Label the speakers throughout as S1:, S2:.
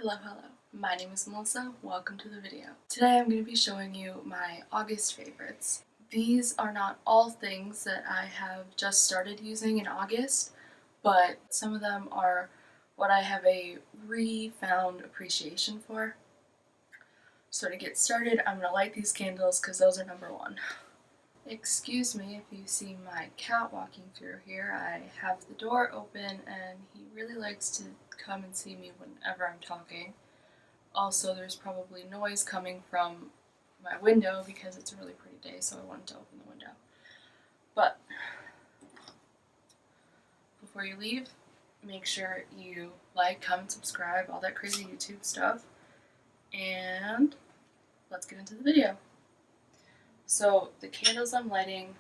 S1: Hello, hello. My name is Melissa. Welcome to the video. Today I'm going to be showing you my August favorites. These are not all things that I have just started using in August, but some of them are what I have a refound appreciation for. So to get started, I'm going to light these candles because those are number one. Excuse me if you see my cat walking through here. I have the door open and he really likes to come and see me whenever I'm talking. Also, there's probably noise coming from my window because it's a really pretty day, so I wanted to open the window. But before you leave, make sure you like, comment, subscribe, all that crazy YouTube stuff, and let's get into the video. So the candles I'm lighting,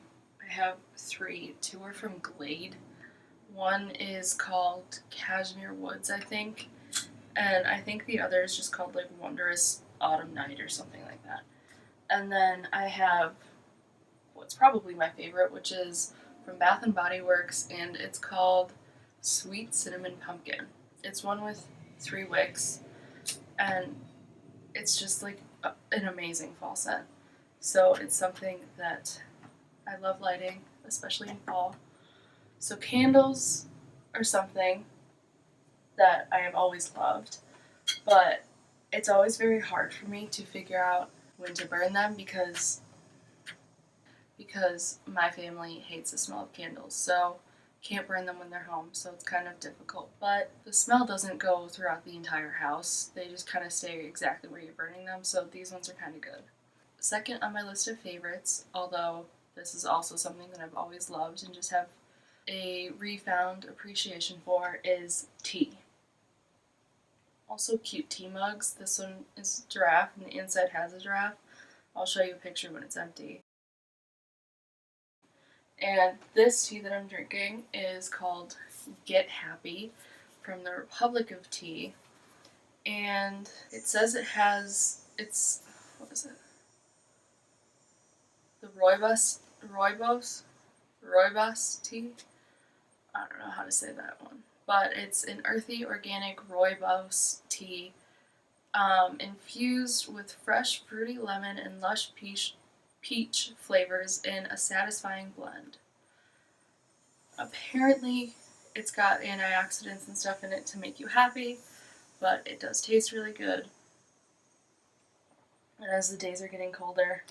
S1: I have three. Two are from Glade. One is called Cashmere Woods, I think, and I think the other is just called like Wondrous Autumn Night or something like that. And then I have what's probably my favorite, which is from Bath & Body Works, and it's called Sweet Cinnamon Pumpkin. It's one with 3 wicks, and it's just like an amazing fall scent. So it's something that I love lighting, especially in fall. So candles are something that I have always loved, but it's always very hard for me to figure out when to burn them because my family hates the smell of candles, so can't burn them when they're home, so it's kind of difficult. But the smell doesn't go throughout the entire house. They just kind of stay exactly where you're burning them, so these ones are kind of good. Second on my list of favorites, although this is also something that I've always loved and just have a refound appreciation for, is tea. Also cute tea mugs. This one is giraffe and the inside has a giraffe. I'll show you a picture when it's empty. And this tea that I'm drinking is called Get Happy from the Republic of Tea. And it says it has, what is it? The Rooibos tea? I don't know how to say that one. But it's an earthy, organic Rooibos tea infused with fresh, fruity lemon and lush peach flavors in a satisfying blend. Apparently, it's got antioxidants and stuff in it to make you happy, but it does taste really good. And as the days are getting colder,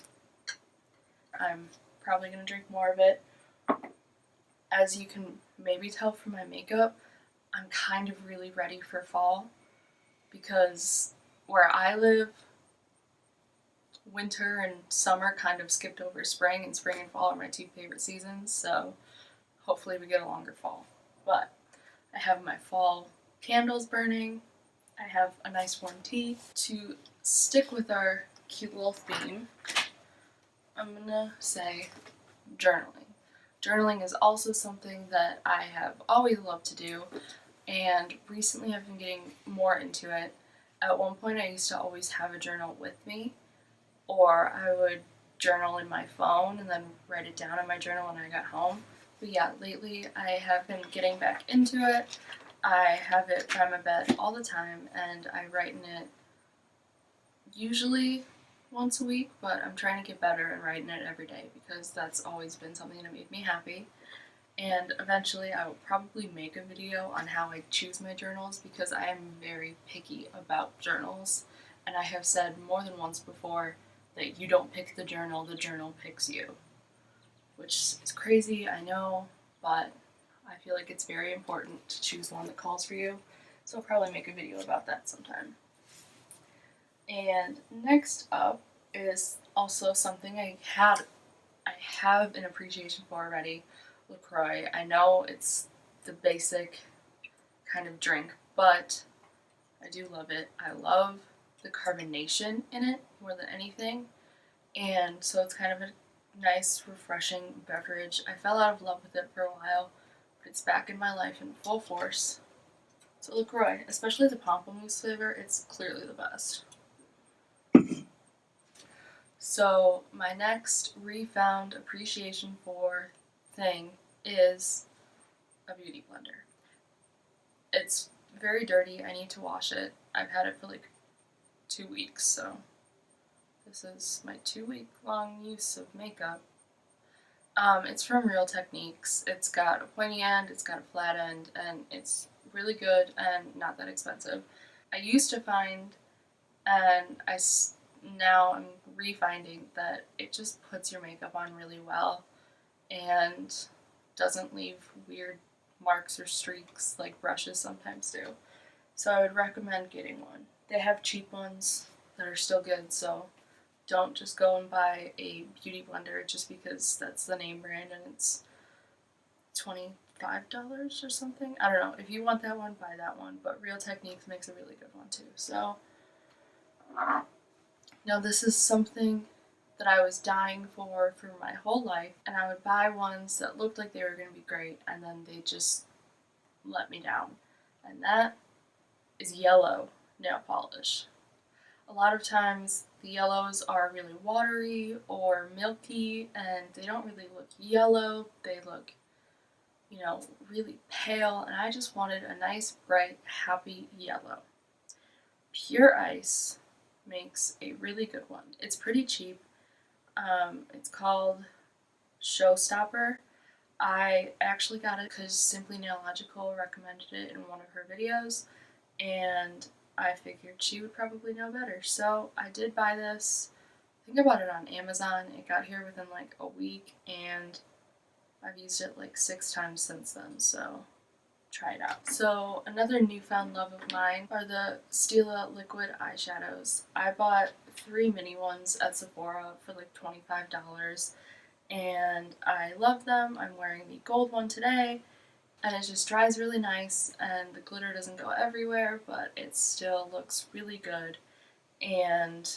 S1: I'm probably going to drink more of it. As you can maybe tell from my makeup, I'm kind of really ready for fall because where I live, winter and summer kind of skipped over spring, and spring and fall are my 2 favorite seasons, so hopefully we get a longer fall. But I have my fall candles burning, I have a nice warm tea. To stick with our cute little theme, I'm gonna say journaling. Journaling is also something that I have always loved to do, and recently I've been getting more into it. At one point I used to always have a journal with me, or I would journal in my phone and then write it down in my journal when I got home. But yeah, lately I have been getting back into it. I have it by my bed all the time, and I write in it usually once a week, but I'm trying to get better at writing it every day because that's always been something that made me happy. And eventually I will probably make a video on how I choose my journals because I am very picky about journals, and I have said more than once before that you don't pick the journal picks you. Which is crazy, I know, but I feel like it's very important to choose one that calls for you, so I'll probably make a video about that sometime. And next up is also something I have an appreciation for already, LaCroix. I know it's the basic kind of drink, but I do love it. I love the carbonation in it more than anything, and so it's kind of a nice, refreshing beverage. I fell out of love with it for a while, but it's back in my life in full force. So LaCroix, especially the pamplemousse flavor, it's clearly the best. So my next refound appreciation for thing is a beauty blender. It's very dirty, I need to wash it, I've had it for like 2 weeks, so this is my 2-week long use of makeup. It's from Real Techniques. It's got a pointy end, it's got a flat end, and it's really good and not that expensive. I used to find, and now I'm refinding that it just puts your makeup on really well and doesn't leave weird marks or streaks like brushes sometimes do. So I would recommend getting one. They have cheap ones that are still good, so don't just go and buy a beauty blender just because that's the name brand and it's $25 or something. I don't know. If you want that one, buy that one. But Real Techniques makes a really good one too. So now this is something that I was dying for my whole life, and I would buy ones that looked like they were going to be great, and then they just let me down. And that is yellow nail polish. A lot of times the yellows are really watery or milky and they don't really look yellow. They look, really pale, and I just wanted a nice, bright, happy yellow. Pure Ice makes a really good one. It's pretty cheap. It's called Showstopper. I actually got it because Simply Nailogical recommended it in one of her videos, and I figured she would probably know better. So I did buy this. I think I bought it on Amazon. It got here within like a week, and I've used it like 6 times since then, so try it out. So another newfound love of mine are the Stila liquid eyeshadows. I bought 3 mini ones at Sephora for like $25, and I love them. I'm wearing the gold one today, and it just dries really nice, and the glitter doesn't go everywhere, but it still looks really good. And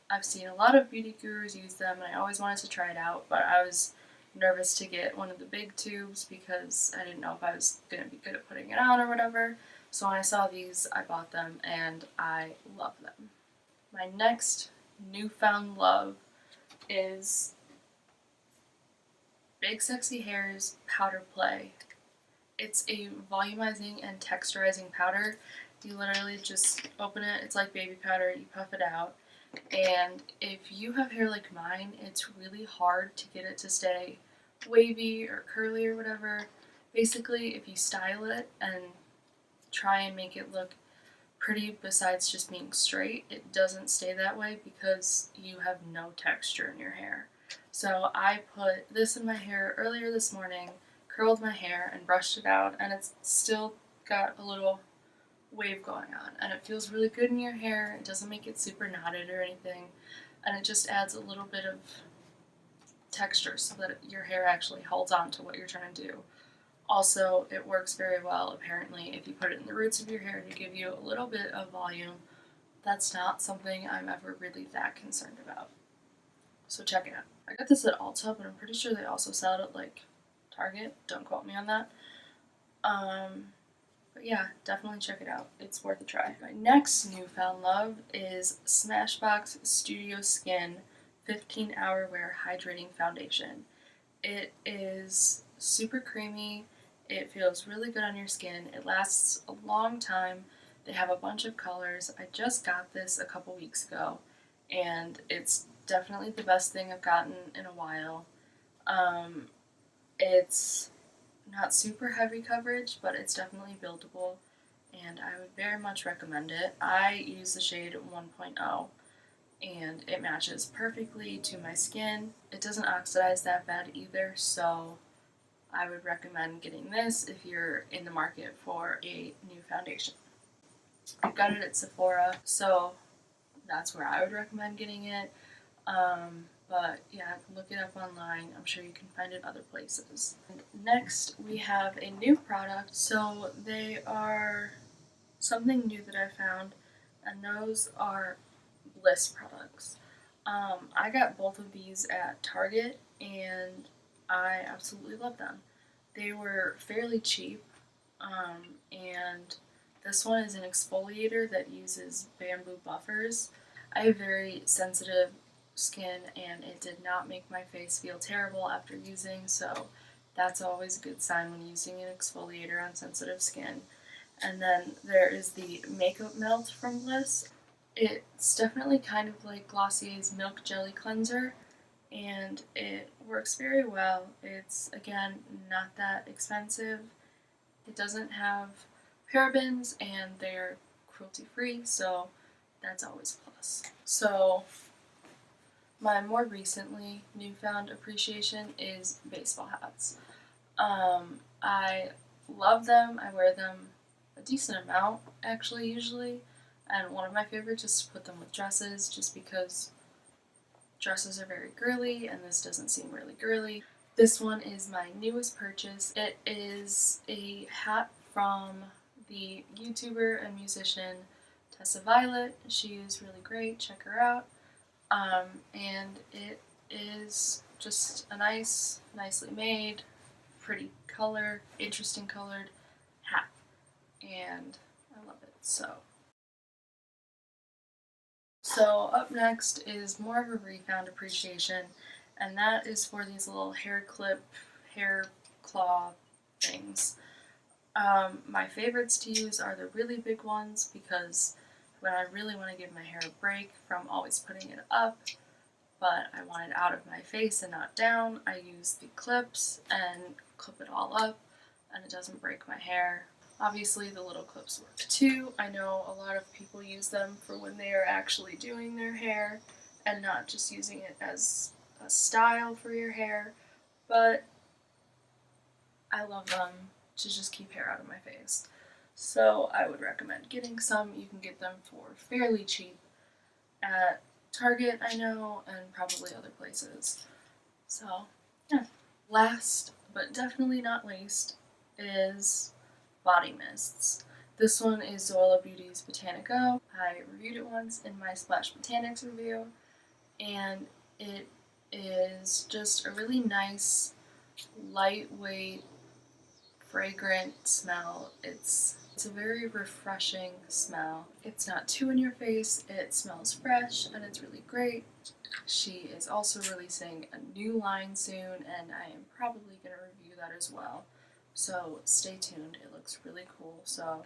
S1: I've seen a lot of beauty gurus use them, and I always wanted to try it out, but I was nervous to get one of the big tubes because I didn't know if I was going to be good at putting it on or whatever. So when I saw these, I bought them, and I love them. My next newfound love is Big Sexy Hair's Powder Play. It's a volumizing and texturizing powder. You literally just open it, it's like baby powder, you puff it out. And if you have hair like mine, it's really hard to get it to stay wavy or curly or whatever. Basically, if you style it and try and make it look pretty besides just being straight, it doesn't stay that way because you have no texture in your hair. So I put this in my hair earlier this morning, curled my hair and brushed it out, and it's still got a little wave going on, and it feels really good in your hair. It doesn't make it super knotted or anything, and it just adds a little bit of texture so that your hair actually holds on to what you're trying to do. Also, it works very well apparently if you put it in the roots of your hair to give you a little bit of volume. That's not something I'm ever really that concerned about. So check it out. I got this at Ulta, but I'm pretty sure they also sell it at like Target. Don't quote me on that. But yeah, definitely check it out. It's worth a try. My next newfound love is Smashbox Studio Skin 15-Hour Wear Hydrating Foundation. It is super creamy. It feels really good on your skin. It lasts a long time. They have a bunch of colors. I just got this a couple weeks ago, and it's definitely the best thing I've gotten in a while. It's not super heavy coverage, but it's definitely buildable, and I would very much recommend it. I use the shade 1.0, and it matches perfectly to my skin. It doesn't oxidize that bad either, so I would recommend getting this if you're in the market for a new foundation. I got it at Sephora, so that's where I would recommend getting it. But yeah, look it up online. I'm sure you can find it other places. And next, we have a new product. So they are something new that I found, and those are Bliss products. I got both of these at Target, and I absolutely love them. They were fairly cheap, and this one is an exfoliator that uses bamboo buffers. I have very sensitive skin, and it did not make my face feel terrible after using, so that's always a good sign when using an exfoliator on sensitive skin. And then there is the Makeup Melt from Bliss. It's definitely kind of like Glossier's Milk Jelly Cleanser, and it works very well. It's, again, not that expensive. It doesn't have parabens, and they're cruelty-free, so that's always a plus. So my more recently newfound appreciation is baseball hats. I love them. I wear them a decent amount, actually, usually. And one of my favorites is to put them with dresses, just because dresses are very girly, and this doesn't seem really girly. This one is my newest purchase. It is a hat from the YouTuber and musician Tessa Violet. She is really great. Check her out. And it is just a nicely made, pretty color, interesting colored hat, and I love it. So up next is more of a Refound appreciation, and that is for these little hair clip, hair claw things. My favorites to use are the really big ones, because when I really want to give my hair a break from always putting it up, but I want it out of my face and not down, I use the clips and clip it all up, and it doesn't break my hair. Obviously, the little clips work too. I know a lot of people use them for when they are actually doing their hair and not just using it as a style for your hair, but I love them to just keep hair out of my face. So I would recommend getting some. You can get them for fairly cheap at Target, I know, and probably other places. So, yeah. Last, but definitely not least, is body mists. This one is Zoila Beauty's Botanico. I reviewed it once in my Splash Botanics review, and it is just a really nice, lightweight, fragrant smell. It's a very refreshing smell. It's not too in your face, it smells fresh, and it's really great. She is also releasing a new line soon, and I am probably going to review that as well. So stay tuned. It looks really cool, so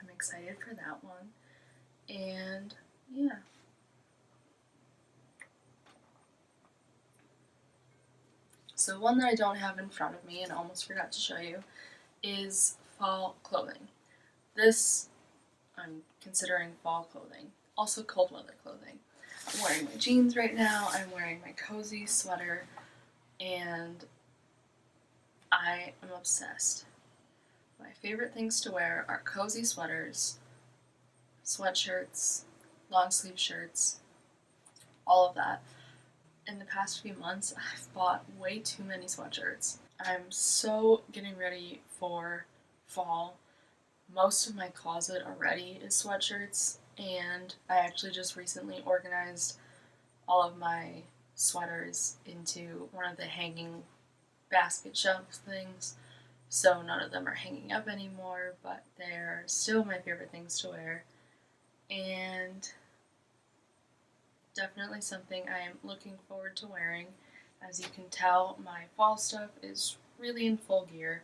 S1: I'm excited for that one. And yeah. So one that I don't have in front of me and almost forgot to show you is fall clothing. This, I'm considering fall clothing. Also cold weather clothing. I'm wearing my jeans right now. I'm wearing my cozy sweater, and I am obsessed. My favorite things to wear are cozy sweaters, sweatshirts, long sleeve shirts, all of that. In the past few months, I've bought way too many sweatshirts. I'm so getting ready for fall. Most of my closet already is sweatshirts, and I actually just recently organized all of my sweaters into one of the hanging basket shelf things, so none of them are hanging up anymore, but they're still my favorite things to wear, and definitely something I am looking forward to wearing. As you can tell, my fall stuff is really in full gear.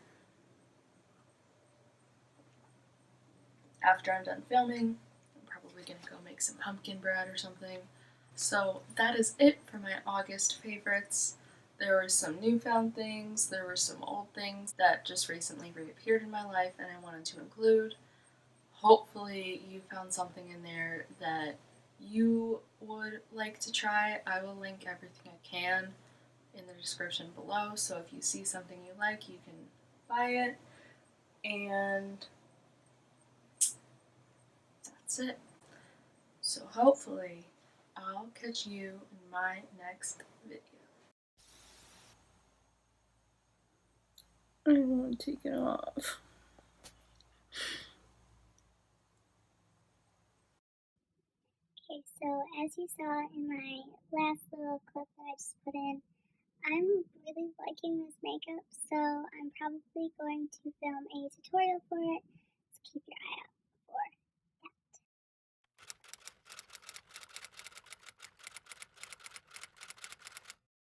S1: After I'm done filming, I'm probably going to go make some pumpkin bread or something. So that is it for my August favorites. There were some newfound things, there were some old things that just recently reappeared in my life and I wanted to include. Hopefully you found something in there that you would like to try. I will link everything I can in the description below, so if you see something you like, you can buy it. And that's it. So hopefully I'll catch you in my next video. I want to take it off.
S2: Okay, so as you saw in my last little clip that I just put in, I'm really liking this makeup, so I'm probably going to film a tutorial for it, so keep your eye out.